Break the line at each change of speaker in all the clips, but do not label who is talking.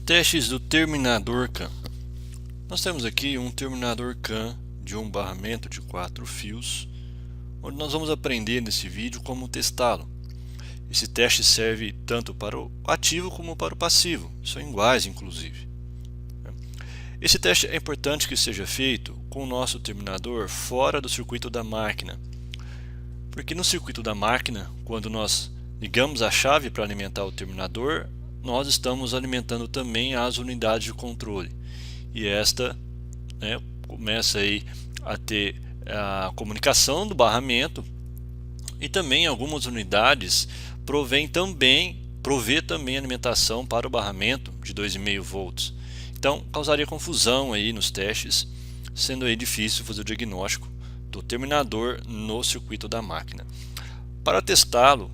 Testes do terminador CAN. Nós temos aqui um terminador CAN de um barramento de 4 fios, onde nós vamos aprender nesse vídeo como testá-lo. Esse teste serve tanto para o ativo como para o passivo, são iguais inclusive. Esse teste é importante que seja feito com o nosso terminador fora do circuito da máquina, porque no circuito da máquina, quando nós ligamos a chave para alimentar o terminador, nós estamos alimentando também as unidades de controle, e esta começa aí a ter a comunicação do barramento, e também algumas unidades provê também alimentação para o barramento de 2,5 volts. Então causaria confusão aí nos testes, sendo aí difícil fazer o diagnóstico do terminador no circuito da máquina. Para testá-lo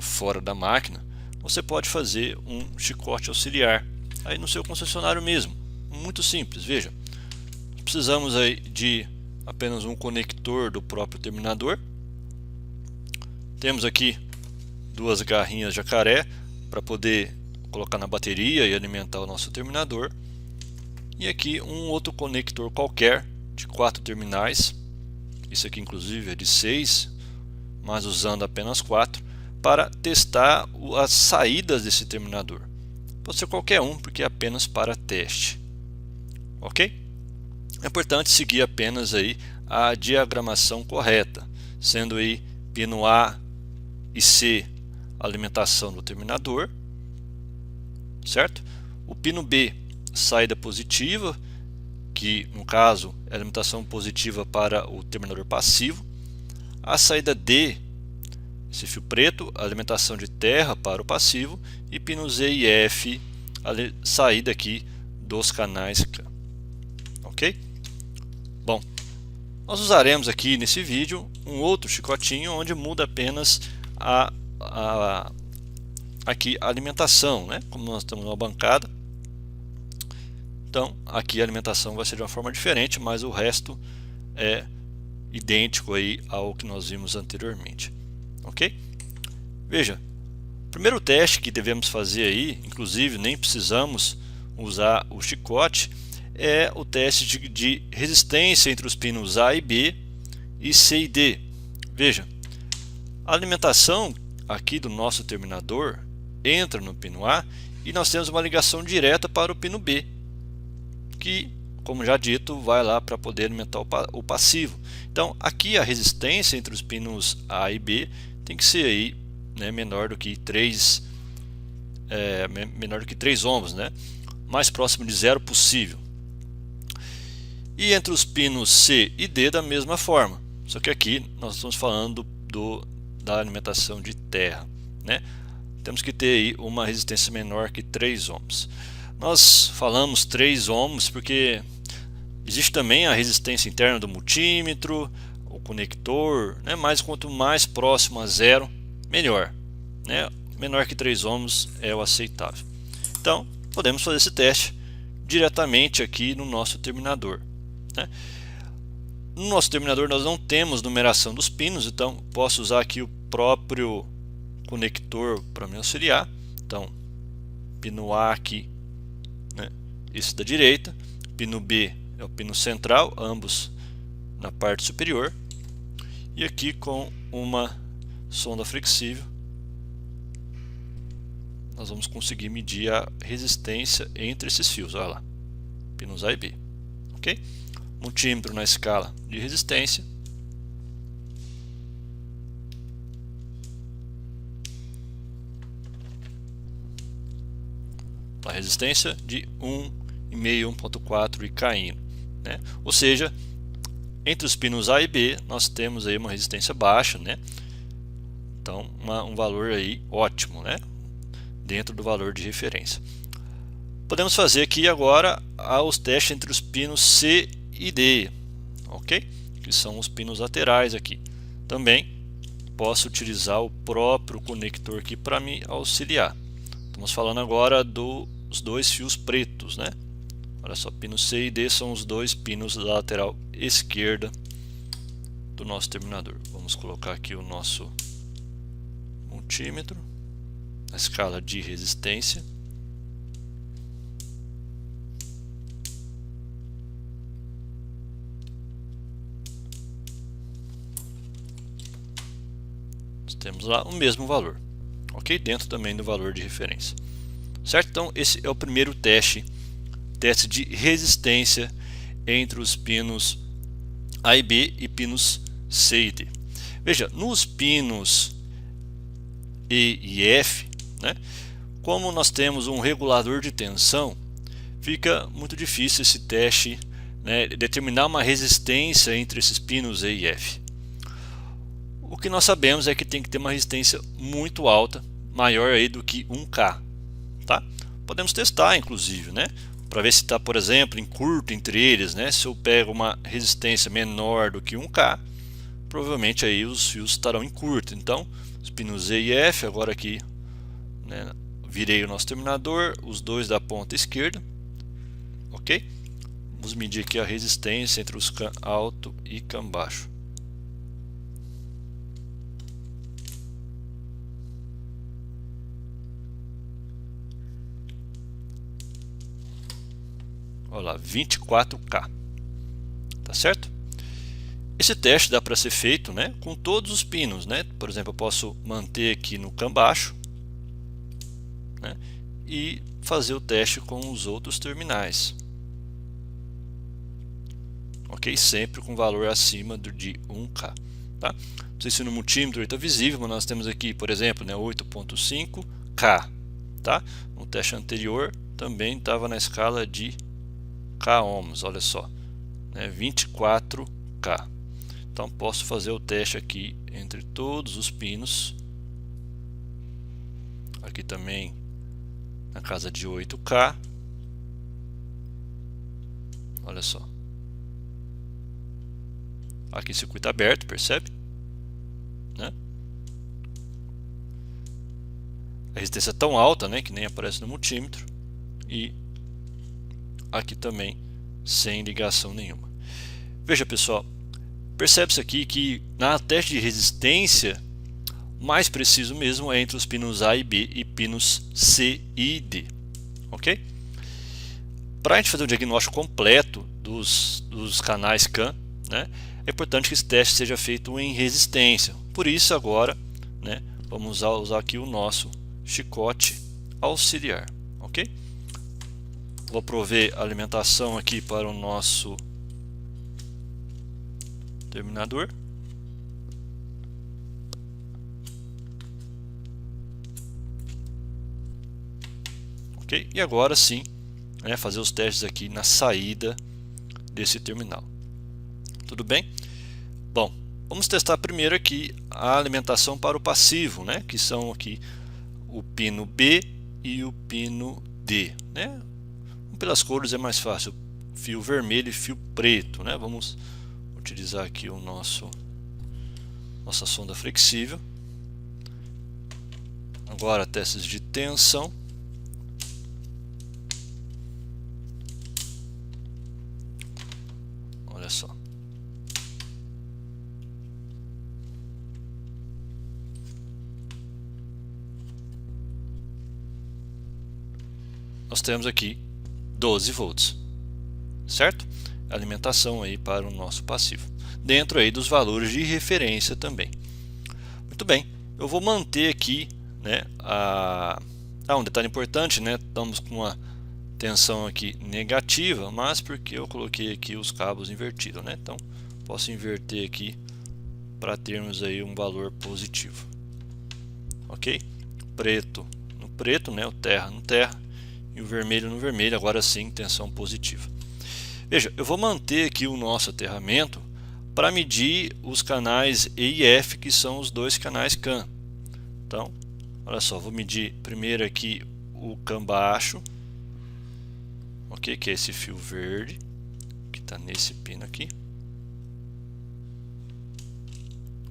fora da máquina, você pode fazer um chicote auxiliar aí no seu concessionário mesmo, muito simples. Veja, precisamos aí de apenas um conector do próprio terminador. Temos aqui duas garrinhas jacaré para poder colocar na bateria e alimentar o nosso terminador, e aqui um outro conector qualquer de 4 terminais. Isso aqui inclusive é de 6, mas usando apenas 4 para testar as saídas desse terminador. Pode ser qualquer um, porque é apenas para teste. Ok? É importante seguir apenas aí a diagramação correta, sendo aí pino A e C alimentação do terminador, certo? O pino B, saída positiva, que no caso é alimentação positiva para o terminador passivo. A saída D, esse fio preto, alimentação de terra para o passivo, e pinos Z e F, a saída aqui dos canais CAN. Ok? Bom, nós usaremos aqui nesse vídeo um outro chicotinho onde muda apenas aqui a alimentação, como nós estamos numa bancada. Então aqui a alimentação vai ser de uma forma diferente, mas o resto é idêntico aí ao que nós vimos anteriormente. Ok? Veja, o primeiro teste que devemos fazer aí, inclusive nem precisamos usar o chicote, é o teste de resistência entre os pinos A e B e C e D. Veja, a alimentação aqui do nosso terminador entra no pino A e nós temos uma ligação direta para o pino B, que, como já dito, vai lá para poder alimentar o passivo. Então aqui a resistência entre os pinos A e B tem que ser aí, menor do que 3 ohms, mais próximo de zero possível. E entre os pinos C e D da mesma forma, só que aqui nós estamos falando da alimentação de terra, Temos que ter aí uma resistência menor que 3 ohms. Nós falamos 3 ohms porque existe também a resistência interna do multímetro, o conector, mas quanto mais próximo a zero, melhor. Menor que 3 ohms é o aceitável. Então podemos fazer esse teste diretamente aqui no nosso terminador. No nosso terminador nós não temos numeração dos pinos, então posso usar aqui o próprio conector para me auxiliar. Então pino A aqui, esse da direita, pino B é o pino central, ambos na parte superior, e aqui com uma sonda flexível nós vamos conseguir medir a resistência entre esses fios. Olha lá, pinos A e B. Ok? Multímetro na escala de resistência. A resistência de 1,5, 1,4 e caindo. Ou seja, entre os pinos A e B nós temos aí uma resistência baixa, então um valor aí ótimo, dentro do valor de referência. Podemos fazer aqui agora os testes entre os pinos C e D, ok? Que são os pinos laterais aqui. Também posso utilizar o próprio conector aqui para me auxiliar. Estamos falando agora dos dois fios pretos, Olha só, pino C e D são os dois pinos da lateral esquerda do nosso terminador. Vamos colocar aqui o nosso multímetro, a escala de resistência. Nós temos lá o mesmo valor, ok? Dentro também do valor de referência, certo? Então esse é o primeiro teste de resistência entre os pinos A e B e pinos C e D. Veja, nos pinos E e F, né, como nós temos um regulador de tensão, fica muito difícil esse teste, né, determinar uma resistência entre esses pinos E e F. O que nós sabemos é que tem que ter uma resistência muito alta, maior aí do que 1K. Tá? Podemos testar, inclusive, né, para ver se está, por exemplo, em curto entre eles, né? Se eu pego uma resistência menor do que 1K, provavelmente aí os fios estarão em curto. Então, os pinos E e F, agora aqui, né, virei o nosso terminador, os dois da ponta esquerda, ok? Vamos medir aqui a resistência entre os CAN alto e CAN baixo. Olha lá, 24K, tá certo? Esse teste dá para ser feito, né, com todos os pinos, né? Por exemplo, eu posso manter aqui no CAN baixo, né, e fazer o teste com os outros terminais, ok? Sempre com valor acima de 1K, tá? Não sei se no multímetro está visível, mas nós temos aqui, por exemplo, né, 8.5K, tá? No teste anterior também estava na escala de K ohms, olha só, né, 24K. Então posso fazer o teste aqui entre todos os pinos. Aqui também na casa de 8K. Olha só. Aqui circuito aberto, percebe? Né? A resistência é tão alta, né, que nem aparece no multímetro. E aqui também sem ligação nenhuma. Veja, pessoal, percebe-se aqui que na teste de resistência o mais preciso mesmo é entre os pinos A e B e pinos C e D, ok? Para a gente fazer um diagnóstico completo dos canais CAN, né, é importante que esse teste seja feito em resistência. Por isso agora, né, vamos usar aqui o nosso chicote auxiliar, ok? Vou prover a alimentação aqui para o nosso terminador. Ok? E agora sim, né, fazer os testes aqui na saída desse terminal. Tudo bem? Bom, vamos testar primeiro aqui a alimentação para o passivo, né, que são aqui o pino B e o pino D, né? Pelas cores é mais fácil, fio vermelho e fio preto, né? Vamos utilizar aqui o nossa sonda flexível. Agora testes de tensão. Olha só. Nós temos aqui 12 volts, certo? Alimentação aí para o nosso passivo, dentro aí dos valores de referência também. Muito bem, eu vou manter aqui, né, um detalhe importante, né, estamos com uma tensão aqui negativa, mas porque eu coloquei aqui os cabos invertidos, né? Então posso inverter aqui para termos aí um valor positivo, ok? Preto no preto, né, o terra no terra, e o vermelho no vermelho, agora sim, tensão positiva. Veja, eu vou manter aqui o nosso aterramento para medir os canais E e F, que são os dois canais CAN. Então, olha só, vou medir primeiro aqui o CAN baixo, ok, que é esse fio verde, que está nesse pino aqui.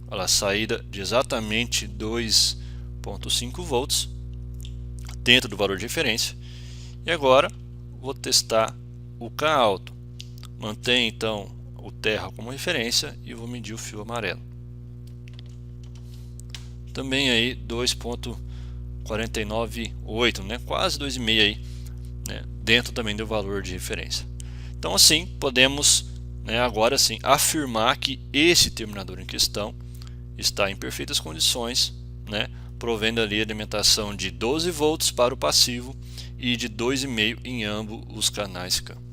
Olha lá, saída de exatamente 2.5 volts, dentro do valor de referência. E agora vou testar o CAN alto. Mantenho então o terra como referência e vou medir o fio amarelo. Também aí 2.498, né? Quase 2,5 aí, né? Dentro também do valor de referência. Então assim podemos, né, agora sim afirmar que esse terminador em questão está em perfeitas condições, né, provendo ali alimentação de 12 volts para o passivo e de 2,5 em ambos os canais CAN.